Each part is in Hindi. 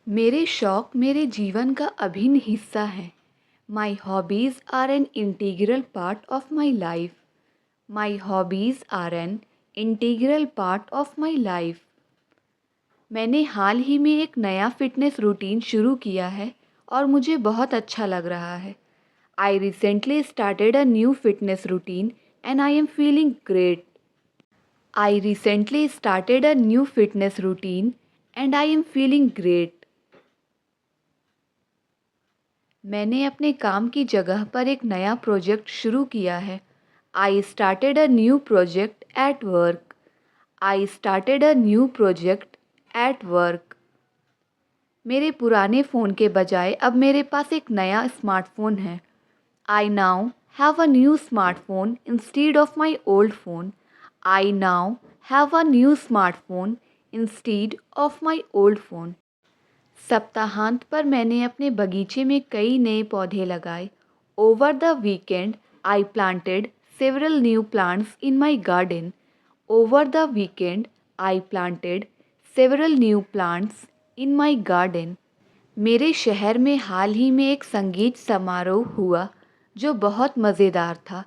मेरे शौक मेरे जीवन का अभिन्न हिस्सा हैं। My hobbies are an integral part of my life. My hobbies are an integral part of my life. मैंने हाल ही में एक नया फ़िटनेस रूटीन शुरू किया है और मुझे बहुत अच्छा लग रहा है। I recently started a new fitness routine and I am feeling great. I recently started a new fitness routine and I am feeling great. मैंने अपने काम की जगह पर एक नया प्रोजेक्ट शुरू किया है। I started a new project at work. I started a new project at work. मेरे पुराने फ़ोन के बजाय अब मेरे पास एक नया स्मार्टफ़ोन है। I now have a new smartphone instead of my old phone. I now have a new smartphone instead of my old phone. सप्ताहांत पर मैंने अपने बगीचे में कई नए पौधे लगाए। Over the weekend I planted several new plants in my garden. Over the weekend I planted several new plants in my garden. मेरे शहर में हाल ही में एक संगीत समारोह हुआ जो बहुत मज़ेदार था।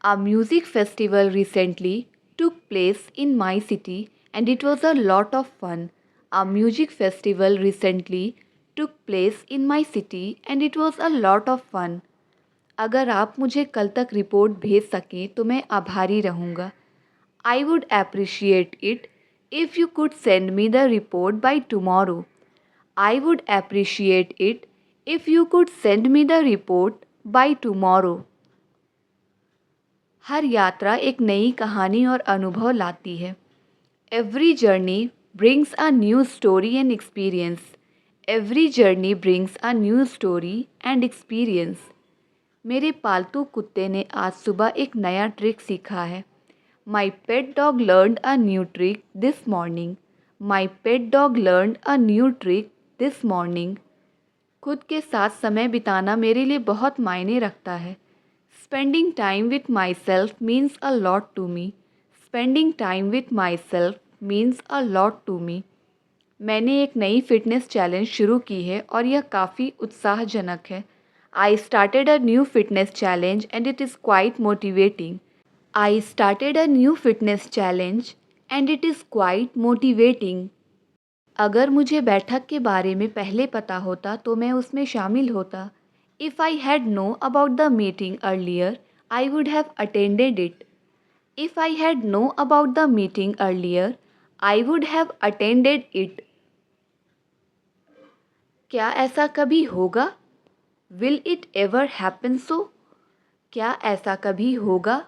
A music festival recently took place in my city and it was a lot of fun. A music festival recently took place in my city and it was a lot of fun. अगर आप मुझे कल तक रिपोर्ट भेज सकें तो मैं आभारी रहूँगा। I would appreciate it if you could send me the report by tomorrow. I would appreciate it if you could send me the report by tomorrow. हर यात्रा एक नई कहानी और अनुभव लाती है। Every journey brings a new story and experience. Every journey brings a new story and experience. मेरे पालतू कुत्ते ने आज सुबह एक नया ट्रिक सीखा है। My pet dog learned a new trick this morning. My pet dog learned a new trick this morning. खुद के साथ समय बिताना मेरे लिए बहुत मायने रखता है। Spending time with myself means a lot to me. Spending time with myself means a lot to me. मैंने एक नई फिटनेस चैलेंज शुरू की है और यह काफ़ी उत्साहजनक है। I started a new fitness challenge and it is quite motivating. I started a new fitness challenge and it is quite motivating. अगर मुझे बैठक के बारे में पहले पता होता तो मैं उसमें शामिल होता। If I had known about the meeting earlier, I would have attended it. If I had known about the meeting earlier, I would have attended it. क्या ऐसा कभी होगा? Will it ever happen so? क्या ऐसा कभी होगा?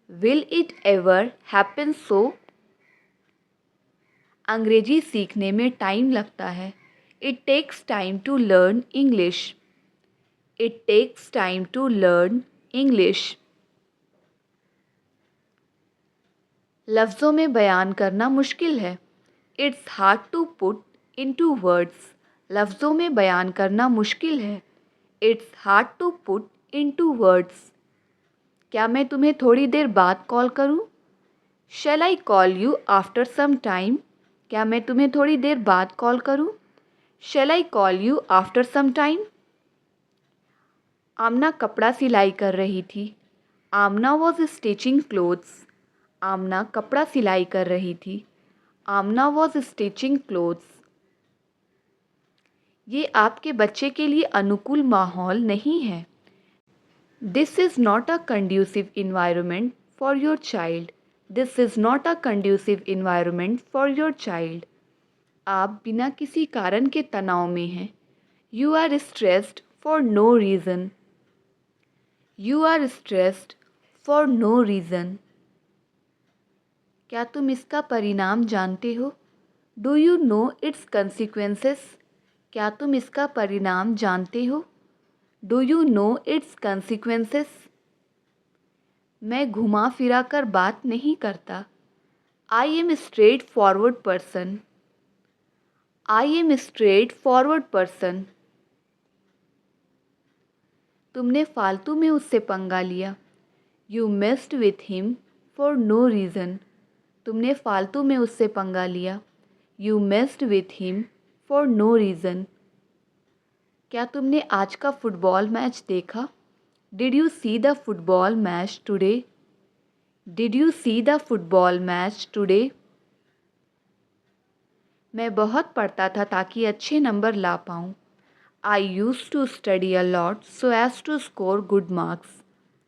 Will it ever happen so? अंग्रेजी सीखने में टाइम लगता है। It takes time to learn English. It takes time to learn English. लफ्ज़ों में बयान करना मुश्किल है। It's hard to put into words. लफ्ज़ों में बयान करना मुश्किल है। It's hard to put into words. क्या मैं तुम्हें थोड़ी देर बाद कॉल करूं? Shall I call you after some time? क्या मैं तुम्हें थोड़ी देर बाद कॉल करूं? Shall I call you after some time? आमना कपड़ा सिलाई कर रही थी। Amna was stitching clothes. Amna कपड़ा सिलाई कर रही थी। Amna was stitching clothes. ये आपके बच्चे के लिए अनुकूल माहौल नहीं है। This is not a conducive environment for your child. This is not a conducive environment for your child. आप बिना किसी कारण के तनाव में हैं। You are stressed for no reason. You are stressed for no reason. क्या तुम इसका परिणाम जानते हो? Do you know its consequences? क्या तुम इसका परिणाम जानते हो? Do you know its consequences? मैं घुमा फिरा कर बात नहीं करता। I am straight forward person. I am straight forward person. तुमने फालतू में उससे पंगा लिया। You messed with him for no reason. तुमने फालतू में उससे पंगा लिया। You messed with him for no reason. क्या तुमने आज का फुटबॉल मैच देखा? Did you see the football match today? Did you see the football match today? मैं बहुत पढ़ता था ताकि अच्छे नंबर ला पाऊँ. I used to study a lot so as to score good marks.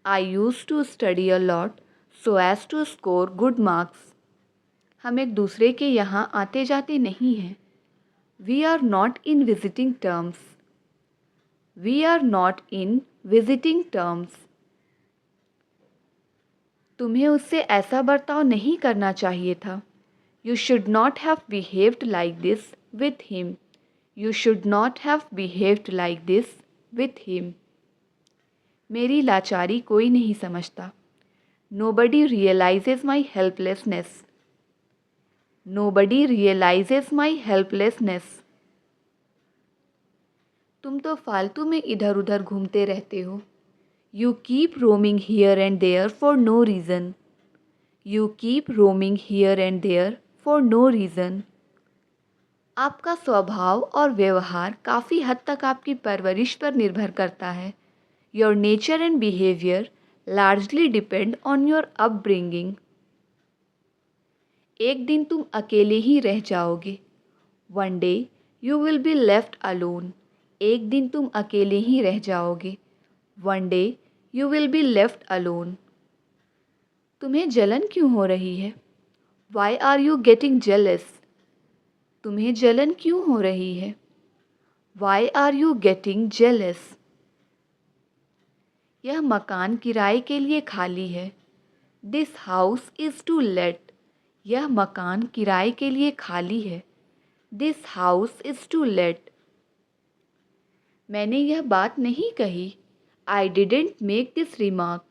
I used to study a lot so as to score good marks. हम एक दूसरे के यहाँ आते जाते नहीं हैं. We are not in visiting terms. We are not in visiting terms. तुम्हें उससे ऐसा बर्ताव नहीं करना चाहिए था. You should not have behaved like this with him. You should not have behaved like this with him. मेरी लाचारी कोई नहीं समझता. Nobody realizes my helplessness. Nobody realizes my helplessness. तुम तो फालतू में इधर उधर घूमते रहते हो. You keep roaming here and there for no reason. You keep roaming here and there for no reason. आपका स्वभाव और व्यवहार काफ़ी हद तक आपकी परवरिश पर निर्भर करता है. Your nature and behavior largely depend on your upbringing. एक दिन तुम अकेले ही रह जाओगे. One day you will be left alone. एक दिन तुम अकेले ही रह जाओगे. One day you will be left alone. तुम्हें जलन क्यों हो रही है? Why are you getting jealous? तुम्हें जलन क्यों हो रही है? Why are you getting jealous? यह मकान किराए के लिए खाली है. This house is to let. यह मकान किराए के लिए खाली है. This house is to let. मैंने यह बात नहीं कही. I didn't make this remark.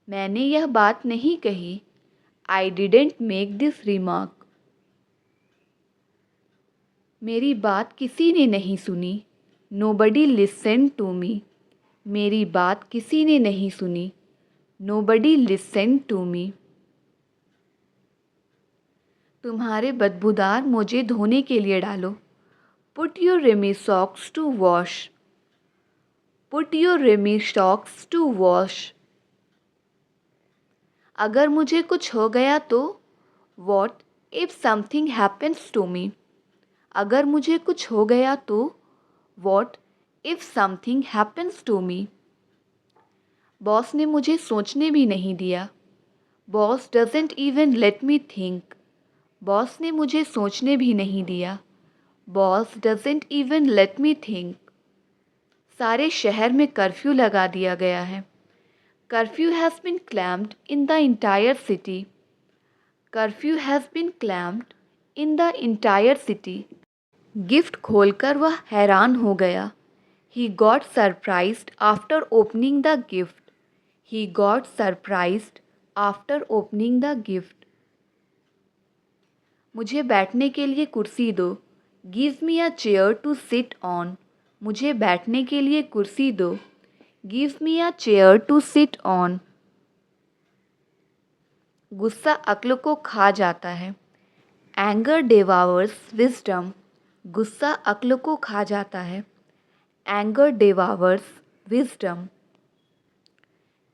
मैंने यह बात नहीं कही. I didn't make this remark. मेरी बात किसी ने नहीं सुनी. Nobody listened to me. मेरी बात किसी ने नहीं सुनी. Nobody listened to me. तुम्हारे बदबूदार मोजे धोने के लिए डालो. Put your rummy socks to wash. Put your rummy socks to wash. अगर मुझे कुछ हो गया तो What if something happens to me? अगर मुझे कुछ हो गया तो What if something happens to me? Boss ने मुझे सोचने भी नहीं दिया. Boss doesn't even let me think. Boss ने मुझे सोचने भी नहीं दिया. Boss doesn't even let me think. सारे शहर में कर्फ्यू लगा दिया गया है. Curfew has been clamped in the entire city. Curfew has been clamped in the entire city. Gift खोलकर वह हैरान हो गया. He got surprised after opening the gift. He got surprised after opening the gift. मुझे बैठने के लिए कुर्सी दो. Give me a chair to sit on. मुझे बैठने के लिए कुर्सी दो. Give me a chair to sit on. गुस्सा अक्ल को खा जाता है. Anger devours wisdom. गुस्सा अक्ल को खा जाता है. Anger devours wisdom.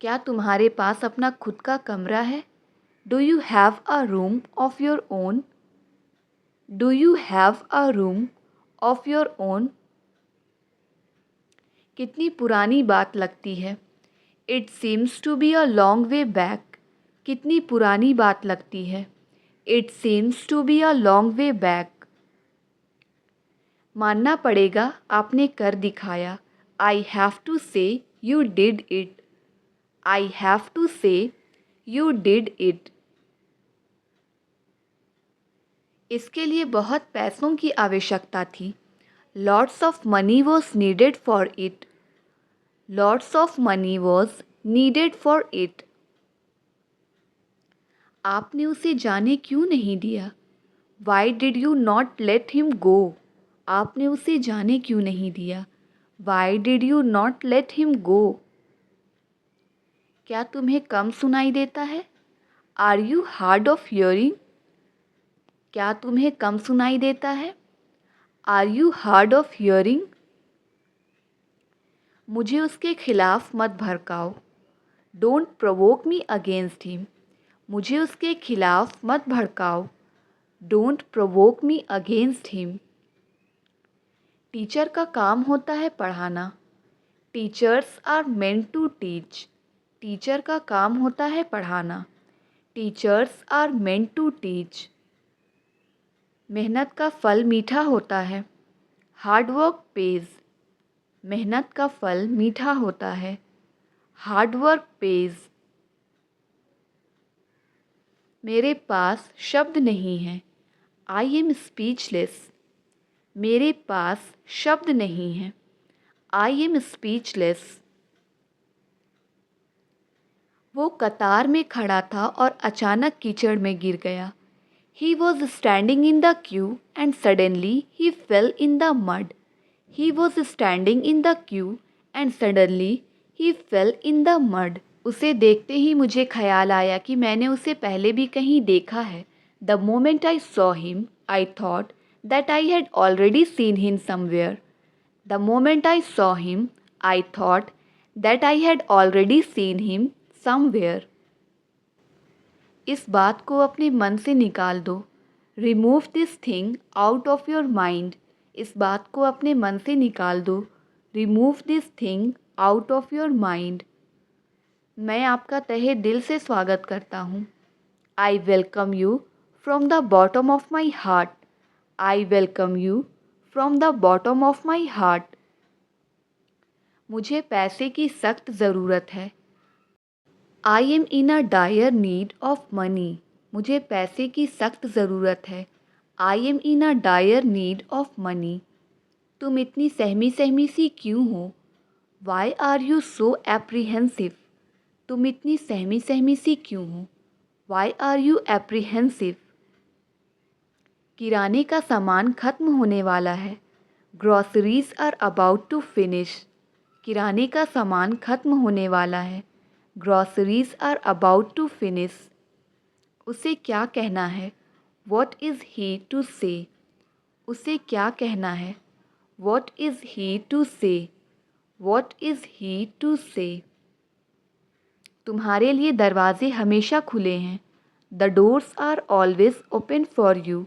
क्या तुम्हारे पास अपना खुद का कमरा है? Do you have a room of your own? Do you have a room of your own? कितनी पुरानी बात लगती है. It seems to be a long way back. कितनी पुरानी बात लगती है. It seems to be a long way back. मानना पड़ेगा आपने कर दिखाया. I have to say you did it. I have to say you did it. इसके लिए बहुत पैसों की आवश्यकता थी. Lots of money was needed for it. Lots of money was needed for it. आपने उसे जाने क्यों नहीं दिया? Why did you not let him go? आपने उसे जाने क्यों नहीं दिया? Why did you not let him go? क्या तुम्हें कम सुनाई देता है? Are you hard of hearing? क्या तुम्हें कम सुनाई देता है? Are you hard of hearing? मुझे उसके खिलाफ मत भड़काओ। Don't provoke me against him. मुझे उसके खिलाफ मत भड़काओ। Don't provoke me against him. Teacher का काम होता है पढ़ाना। Teachers are meant to teach. Teacher का काम होता है पढ़ाना। Teachers are meant to teach. मेहनत का फल मीठा होता है। Hard work pays. मेहनत का फल मीठा होता है। Hard work pays. मेरे पास शब्द नहीं हैं। I am speechless. मेरे पास शब्द नहीं हैं। I am speechless. वो कतार में खड़ा था और अचानक कीचड़ में गिर गया। He was standing in the queue and suddenly he fell in the mud. He was standing in the queue and suddenly he fell in the mud. उसे देखते ही मुझे ख्याल आया कि मैंने उसे पहले भी कहीं देखा है। The moment I saw him, I thought that I had already seen him somewhere. The moment I saw him, I thought that I had already seen him somewhere. इस बात को अपने मन से निकाल दो। Remove this thing out of your mind. इस बात को अपने मन से निकाल दो। Remove this thing out of your mind. मैं आपका तहे दिल से स्वागत करता हूँ। I welcome you from the bottom of my heart. I welcome you from the bottom of my heart. मुझे पैसे की सख्त ज़रूरत है। I am in a dire need of money. मुझे पैसे की सख्त ज़रूरत है। I am in a dire need of money. तुम इतनी सहमी सहमी सी क्यों हो? Why are you so apprehensive? तुम इतनी सहमी सहमी सी क्यों हो? Why are you apprehensive? किराने का सामान ख़त्म होने वाला है। Groceries are about to finish. किराने का सामान ख़त्म होने वाला है। Groceries are about to finish. उसे क्या कहना है? वॉट इज़ ही टू से? उसे क्या कहना है? What is he to say? What is he to say? तुम्हारे लिए दरवाजे हमेशा खुले हैं। The doors are always open for you.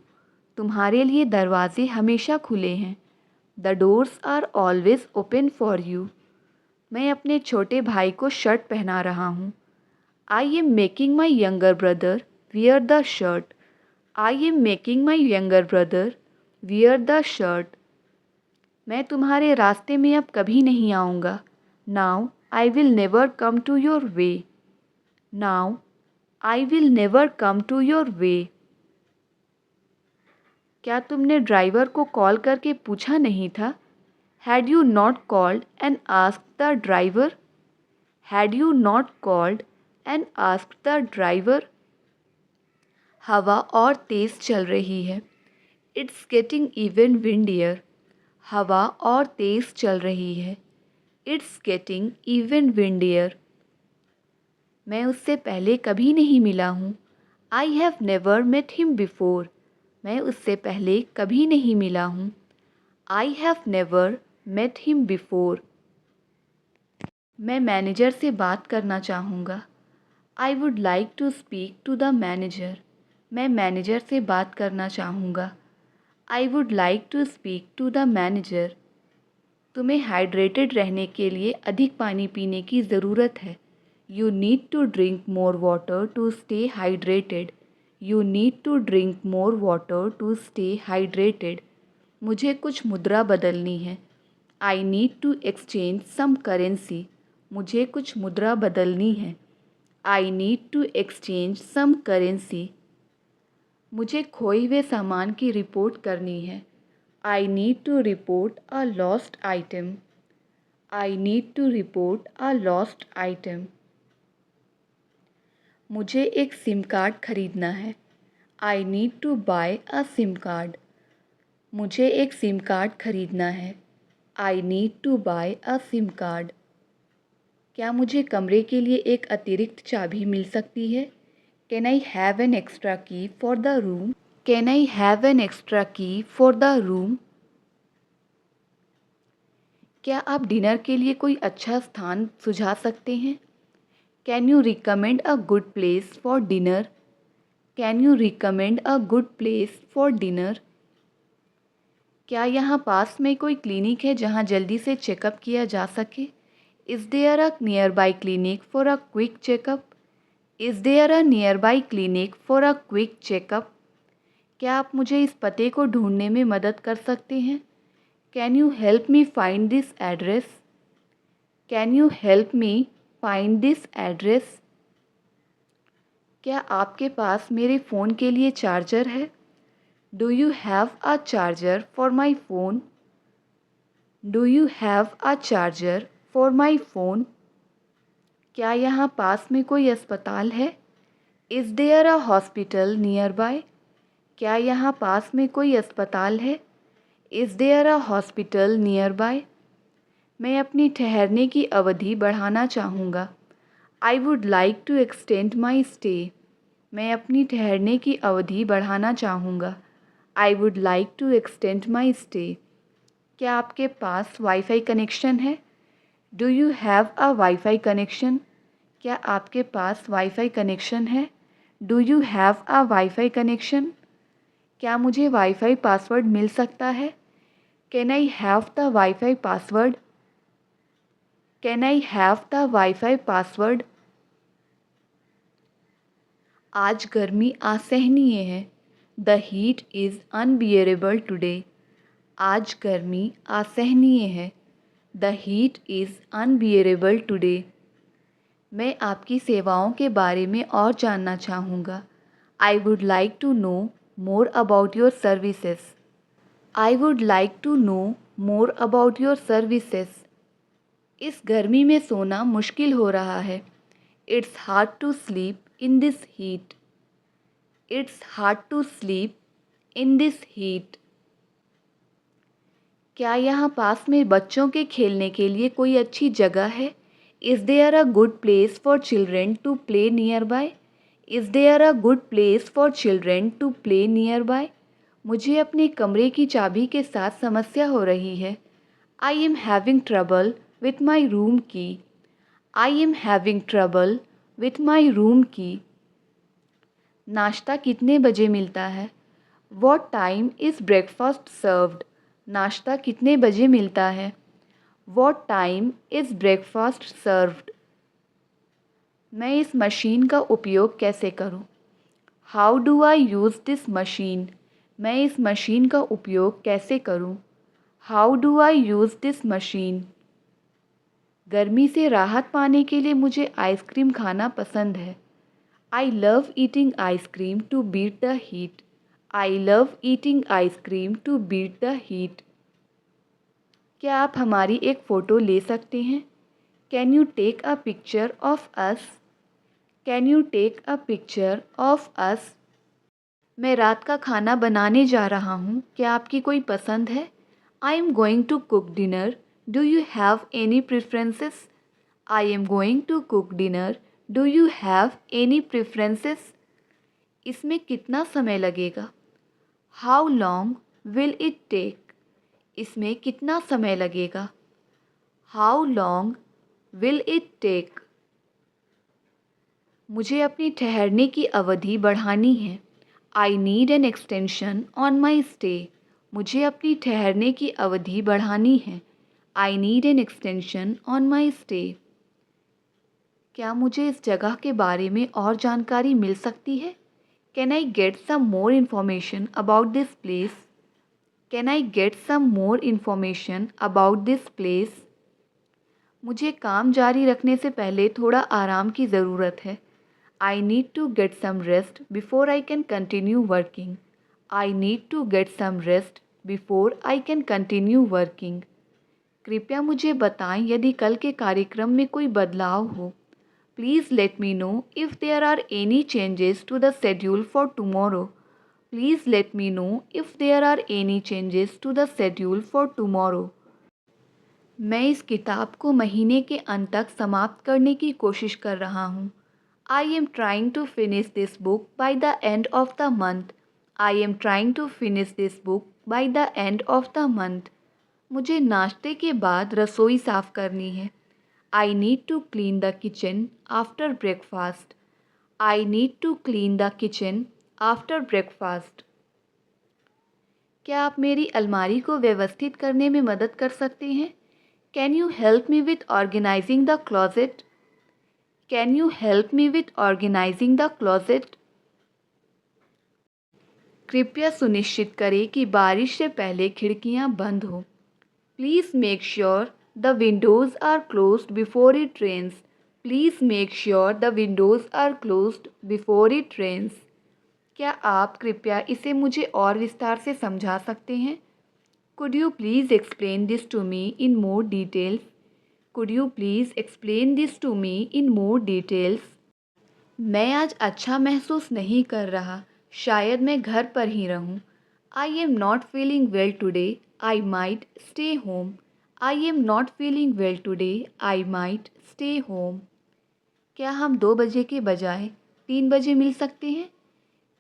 तुम्हारे लिए दरवाजे हमेशा खुले हैं। The doors are always open for you. मैं अपने छोटे भाई को शर्ट पहना रहा हूँ। I am making my younger brother wear the shirt. I am making my younger brother wear the shirt. मैं तुम्हारे रास्ते में अब कभी नहीं आऊँगा। Now I will never come to your way. Now I will never come to your way. क्या तुमने ड्राइवर को कॉल करके पूछा नहीं था? Had you not called and asked the driver? Had you not called and asked the driver? हवा और तेज़ चल रही है। It's getting even windier. हवा और तेज़ चल रही है। It's getting even windier. मैं उससे पहले कभी नहीं मिला हूँ। I have never met him before. मैं उससे पहले कभी नहीं मिला हूँ। I have never met him before. मैं मैनेजर से बात करना चाहूँगा। I would like to speak to the manager. मैं मैनेजर से बात करना चाहूँगा। I would like to speak to the manager. तुम्हें हाइड्रेटेड रहने के लिए अधिक पानी पीने की ज़रूरत है। You need to drink more water to stay hydrated. You need to drink more water to stay hydrated. मुझे कुछ मुद्रा बदलनी है। I need to exchange some currency. मुझे कुछ मुद्रा बदलनी है। I need to exchange some currency. मुझे खोए हुए सामान की रिपोर्ट करनी है। I need to report a lost item. I need to report a lost item. मुझे एक सिम कार्ड खरीदना है। I need to buy a SIM card. मुझे एक सिम कार्ड खरीदना है। I need to buy a SIM card. क्या मुझे कमरे के लिए एक अतिरिक्त चाबी मिल सकती है? Can I have an extra key for the room? Can I have an extra key for the room? क्या आप डिनर के लिए कोई अच्छा स्थान सुझा सकते हैं? Can you recommend a good place for dinner? Can you recommend a good place for dinner? क्या यहाँ पास में कोई क्लिनिक है जहाँ जल्दी से चेकअप किया जा सके? Is there a nearby clinic for a quick checkup? Is there a nearby clinic for a quick checkup? क्या आप मुझे इस पते को ढूंढने में मदद कर सकते हैं? Can you help me find this address? Can you help me find this address? क्या आपके पास मेरे फ़ोन के लिए चार्जर है? Do you have a charger for my phone? Do you have a charger for my phone? क्या यहाँ पास में कोई अस्पताल है? Is there a hospital nearby? क्या यहाँ पास में कोई अस्पताल है? Is there a hospital nearby? मैं अपनी ठहरने की अवधि बढ़ाना चाहूँगा। I would like to extend my stay. मैं अपनी ठहरने की अवधि बढ़ाना चाहूँगा। I would like to extend my stay. क्या आपके पास वाईफ़ाई कनेक्शन है? Do you have a wifi connection? क्या आपके पास वाईफ़ाई कनेक्शन है? Do you have a wifi connection? क्या मुझे वाईफ़ाई पासवर्ड मिल सकता है? Can I have the wifi password? Can I have the wifi password? आज गर्मी असहनीय है। The heat is unbearable today. आज गर्मी असहनीय है। The heat is unbearable today. मैं आपकी सेवाओं के बारे में और जानना चाहूँगा। I would like to know more about your services. I would like to know more about your services. इस गर्मी में सोना मुश्किल हो रहा है। It's hard to sleep in this heat. It's hard to sleep in this heat. क्या यहाँ पास में बच्चों के खेलने के लिए कोई अच्छी जगह है? Is there a good place for children to play nearby? Is there a good place for children to play nearby? मुझे अपने कमरे की चाबी के साथ समस्या हो रही है। I am having trouble with my room key. I am having trouble with my room key. नाश्ता कितने बजे मिलता है? What time is breakfast served? नाश्ता कितने बजे मिलता है? What time is breakfast served? मैं इस मशीन का उपयोग कैसे करूं? How do I use this machine? मैं इस मशीन का उपयोग कैसे करूं? How do I use this machine? गर्मी से राहत पाने के लिए मुझे आइसक्रीम खाना पसंद है। I love eating ice cream to beat the heat. I love eating ice cream to beat the heat. क्या आप हमारी एक फ़ोटो ले सकते हैं? Can you take a picture of us? Can you take a picture of us? मैं रात का खाना बनाने जा रहा हूँ। क्या आपकी कोई पसंद है? I am going to cook dinner. Do you have any preferences? I am going to cook dinner. Do you have any preferences? इसमें कितना समय लगेगा? How long will it take? इसमें कितना समय लगेगा? How long will it take? मुझे अपनी ठहरने की अवधि बढ़ानी है। I need an extension on my stay. मुझे अपनी ठहरने की अवधि बढ़ानी है। I need an extension on my stay. क्या मुझे इस जगह के बारे में और जानकारी मिल सकती है? Can I get some more information about this place? Can I get some more information about this place? मुझे काम जारी रखने से पहले थोड़ा आराम की ज़रूरत है। I need to get some rest before I can continue working. I need to get some rest before I can continue working. कृपया मुझे बताएं यदि कल के कार्यक्रम में कोई बदलाव हो। Please let me know if there are any changes to the schedule for tomorrow. Please let me know if there are any changes to the schedule for tomorrow. मैं इस किताब को महीने के अंत तक समाप्त करने की कोशिश कर रहा हूँ। I am trying to finish this book by the end of the month. I am trying to finish this book by the end of the month. मुझे नाश्ते के बाद रसोई साफ़ करनी है। I need to clean the kitchen after breakfast. I need to clean the kitchen after breakfast. क्या आप मेरी अलमारी को व्यवस्थित करने में मदद कर सकते हैं? Can you help me with organising the closet? Can you help me with organising the closet? कृपया सुनिश्चित करें कि बारिश से पहले खिड़कियां बंद हो। Please make sure the windows are closed before it rains. Please make sure the windows are closed before it rains. क्या आप कृपया इसे मुझे और विस्तार से समझा सकते हैं? Could you please explain this to me in more details? Could you please explain this to me in more details? मैं आज अच्छा महसूस नहीं कर रहा। शायद मैं घर पर ही रहूं। I am not feeling well today. I might stay home. I am not feeling well today. I might stay home. क्या हम 2 बजे के बजाय 3 बजे मिल सकते हैं?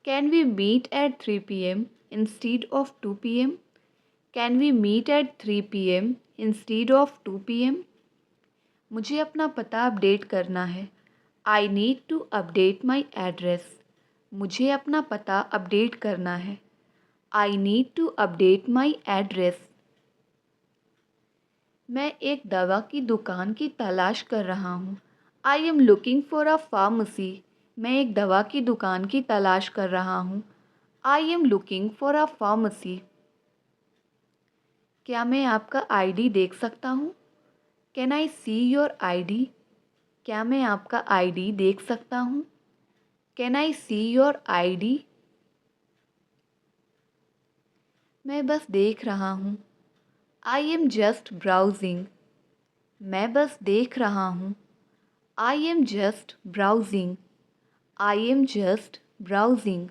Can we meet at 3 p.m. instead of 2 p.m.? Can we meet at 3 p.m. instead of 2 p.m.? मुझे अपना पता अपडेट करना है। I need to update my address. मुझे अपना पता अपडेट करना है। I need to update my address. मैं एक दवा की दुकान की तलाश कर रहा हूँ। I am looking for a pharmacy. मैं एक दवा की दुकान की तलाश कर रहा हूँ। I am looking for a pharmacy. क्या मैं आपका आईडी देख सकता हूँ? Can I see your ID? क्या मैं आपका आईडी देख सकता हूँ? Can I see your ID? मैं बस देख रहा हूँ। I am just browsing. मैं बस देख रहा हूँ। I am just browsing. I am just browsing.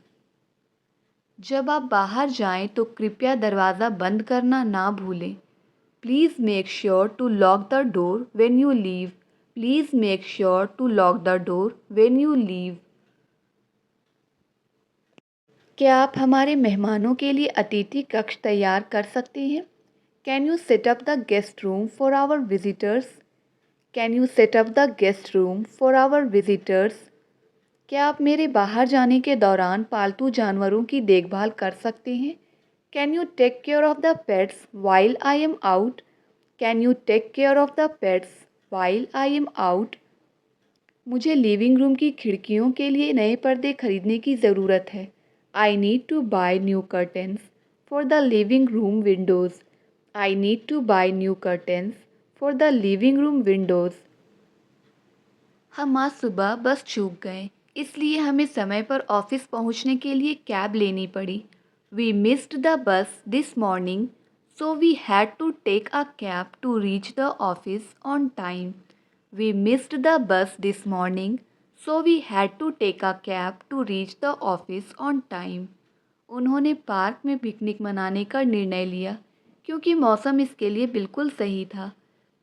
जब आप बाहर जाएं तो कृपया दरवाज़ा बंद करना ना भूलें। Please make sure to lock the door when you leave. Please make sure to lock the door when you leave. क्या आप हमारे मेहमानों के लिए अतिथि कक्ष तैयार कर सकते हैं? Can you set up the guest room for our visitors? Can you set up the guest room for our visitors? क्या आप मेरे बाहर जाने के दौरान पालतू जानवरों की देखभाल कर सकते हैं? Can you take care of the pets while I am out? Can you take care of the pets while I am out? मुझे लिविंग रूम की खिड़कियों के लिए नए पर्दे खरीदने की ज़रूरत है। I need to buy new curtains for the living room windows. I need to buy new curtains for the living room windows. हम आज सुबह बस चूक गए, इसलिए हमें समय पर ऑफिस पहुंचने के लिए कैब लेनी पड़ी। We missed the bus this morning, so we had to take a cab to reach the office on time. We missed the bus this morning, so we had to take a cab to reach the office on time. उन्होंने पार्क में पिकनिक मनाने का निर्णय लिया क्योंकि मौसम इसके लिए बिल्कुल सही था।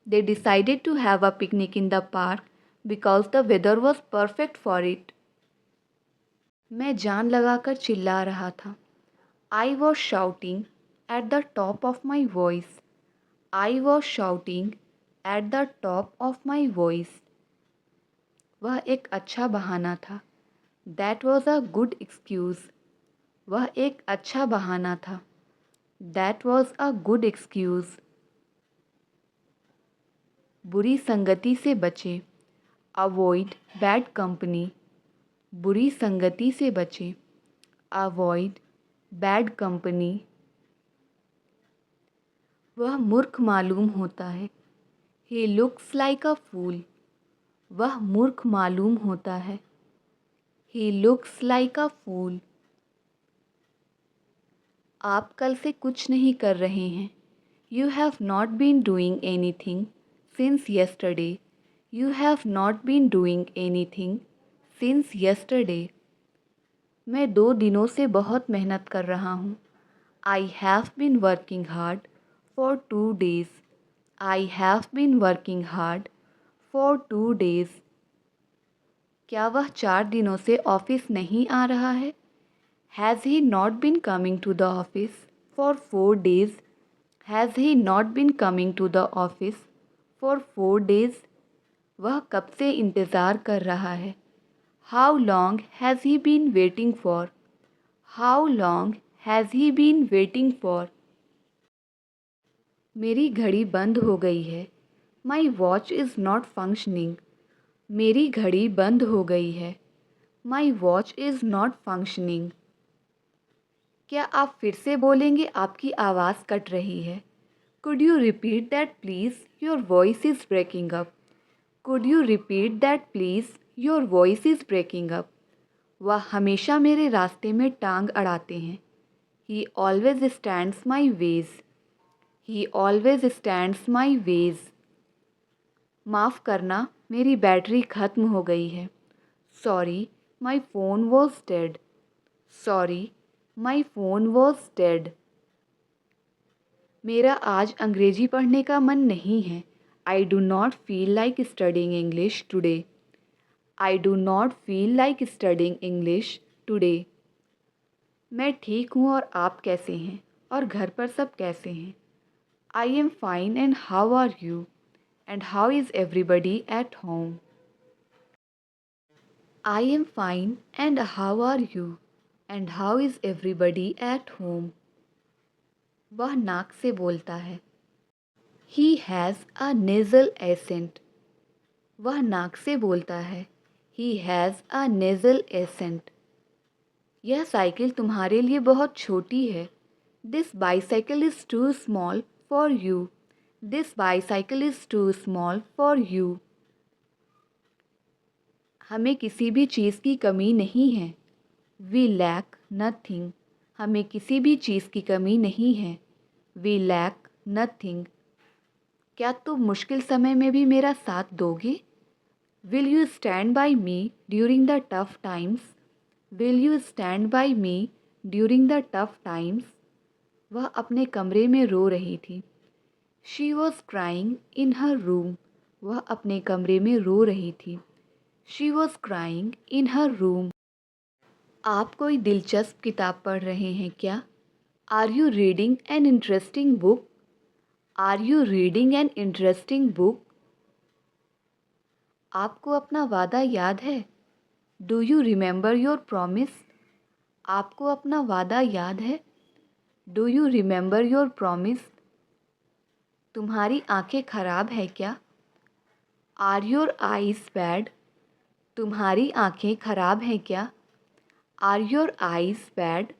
They decided to have a picnic in the park because the weather was perfect for it. मैं जान लगाकर चिल्ला रहा था। I was shouting at the top of my voice. I was shouting at the top of my voice. वह एक अच्छा बहाना था। That was a good excuse. वह एक अच्छा बहाना था। That was a good excuse. बुरी संगति से बचें। Avoid bad company. बुरी संगति से बचें। Avoid bad company. वह मूर्ख मालूम होता है। He looks like a fool. वह मूर्ख मालूम होता है। He looks like a fool. आप कल से कुछ नहीं कर रहे हैं। You have not been doing anything since yesterday. You have not been doing anything since yesterday. मैं 2 दिनों से बहुत मेहनत कर रहा हूँ। I have been working hard for 2 days. I have been working hard for 2 days. क्या वह 4 दिनों से ऑफिस नहीं आ रहा है? Has he not been coming to the office for 4 days? Has he not been coming to the office for 4 days? वह कब से इंतज़ार कर रहा है? How long has he been waiting for? How long has he been waiting for? मेरी घड़ी बंद हो गई है। My watch is not functioning. मेरी घड़ी बंद हो गई है। My watch is not functioning. क्या आप फिर से बोलेंगे? आपकी आवाज़ कट रही है। Could you repeat that please? Your voice is breaking up. Could you repeat that please? Your voice is breaking up. वह हमेशा मेरे रास्ते में टांग अड़ाते हैं। He always stands my ways. He always stands my ways. माफ़ करना, मेरी बैटरी ख़त्म हो गई है। Sorry, my phone was dead. Sorry, my phone was dead. मेरा आज अंग्रेजी पढ़ने का मन नहीं है। I do not feel like studying English today. I do not feel like studying English today. मैं ठीक हूँ और आप कैसे हैं? और घर पर सब कैसे हैं? I am fine and how are you? And how is everybody at home? I am fine and how are you? And how is everybody at home? वह नाक से बोलता है। He has a nasal accent. वह नाक से बोलता है। He has a nasal accent. यह साइकिल तुम्हारे लिए बहुत छोटी है। This bicycle is too small for you. This bicycle is too small for you. हमें किसी भी चीज़ की कमी नहीं है। We lack nothing. हमें किसी भी चीज़ की कमी नहीं है। We lack nothing. क्या तुम मुश्किल समय में भी मेरा साथ दोगे? Will you stand by me during the tough times? Will you stand by me during the tough times? वह अपने कमरे में रो रही थी। She was crying in her room. वह अपने कमरे में रो रही थी। She was crying in her room. आप कोई दिलचस्प किताब पढ़ रहे हैं क्या? Are you reading an interesting book? Are you reading an interesting book? आपको अपना वादा याद है? Do you remember your promise? आपको अपना वादा याद है? Do you remember your promise? तुम्हारी आंखें खराब है क्या? Are your eyes bad? तुम्हारी आंखें खराब हैं क्या? Are your eyes bad?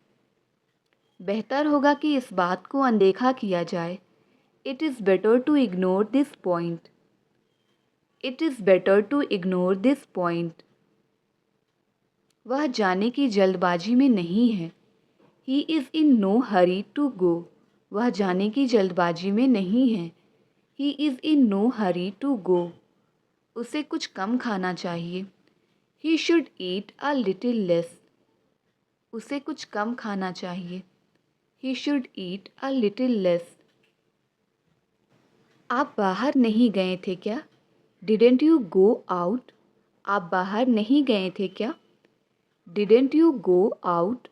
बेहतर होगा कि इस बात को अनदेखा किया जाए। It is better to ignore this point. It is better to ignore this point. वह जाने की जल्दबाजी में नहीं है। He is in no hurry to go. वह जाने की जल्दबाजी में नहीं है। He is in no hurry to go. उसे कुछ कम खाना चाहिए। He should eat a little less. उसे कुछ कम खाना चाहिए। He should eat a little less. आप बाहर नहीं गए थे क्या? Didn't you go out? आप बाहर नहीं गए थे क्या? Didn't you go out?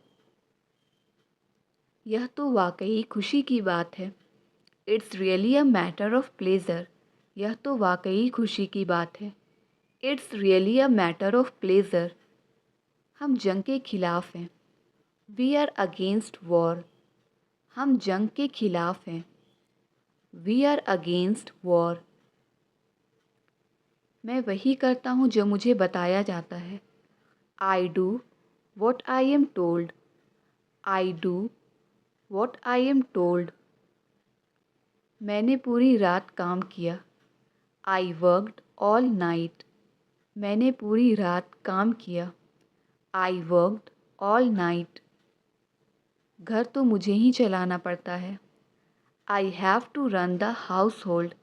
यह तो वाकई खुशी की बात है। It's really a matter of pleasure. यह तो वाकई खुशी की बात है। It's really a matter of pleasure. हम जंग के खिलाफ हैं। We are against war. हम जंग के खिलाफ हैं। We are against war. मैं वही करता हूँ जो मुझे बताया जाता है। I do what I am told. I do what I am told. मैंने पूरी रात काम किया। I worked all night. मैंने पूरी रात काम किया। I worked all night. घर तो मुझे ही चलाना पड़ता है। I have to run the household.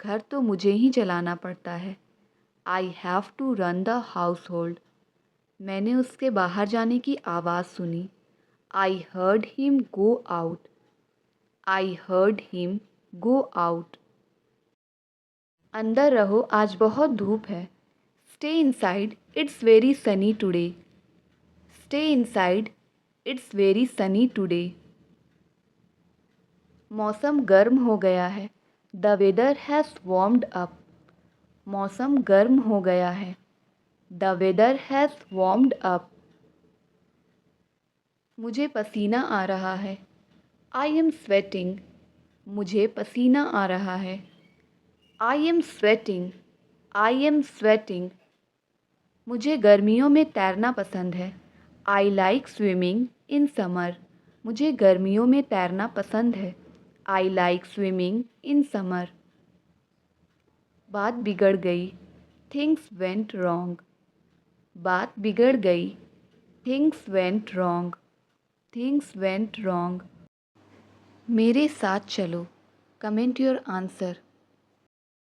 घर तो मुझे ही चलाना पड़ता है। I have to run the household. मैंने उसके बाहर जाने की आवाज़ सुनी। I heard him go out. I heard him go out. अंदर रहो, आज बहुत धूप है। Stay inside, it's very sunny today. Stay inside, it's very sunny today. मौसम गर्म हो गया है। The weather has warmed up. मौसम गर्म हो गया है। The weather has warmed up. मुझे पसीना आ रहा है। I am sweating. मुझे पसीना आ रहा है। I am sweating. I am sweating. मुझे गर्मियों में तैरना पसंद है। I like swimming in summer. मुझे गर्मियों में तैरना पसंद है। I like swimming in summer. बात बिगड़ गई। Things went wrong. बात बिगड़ गई। Things went wrong. Things went wrong. मेरे साथ चलो। Comment your answer.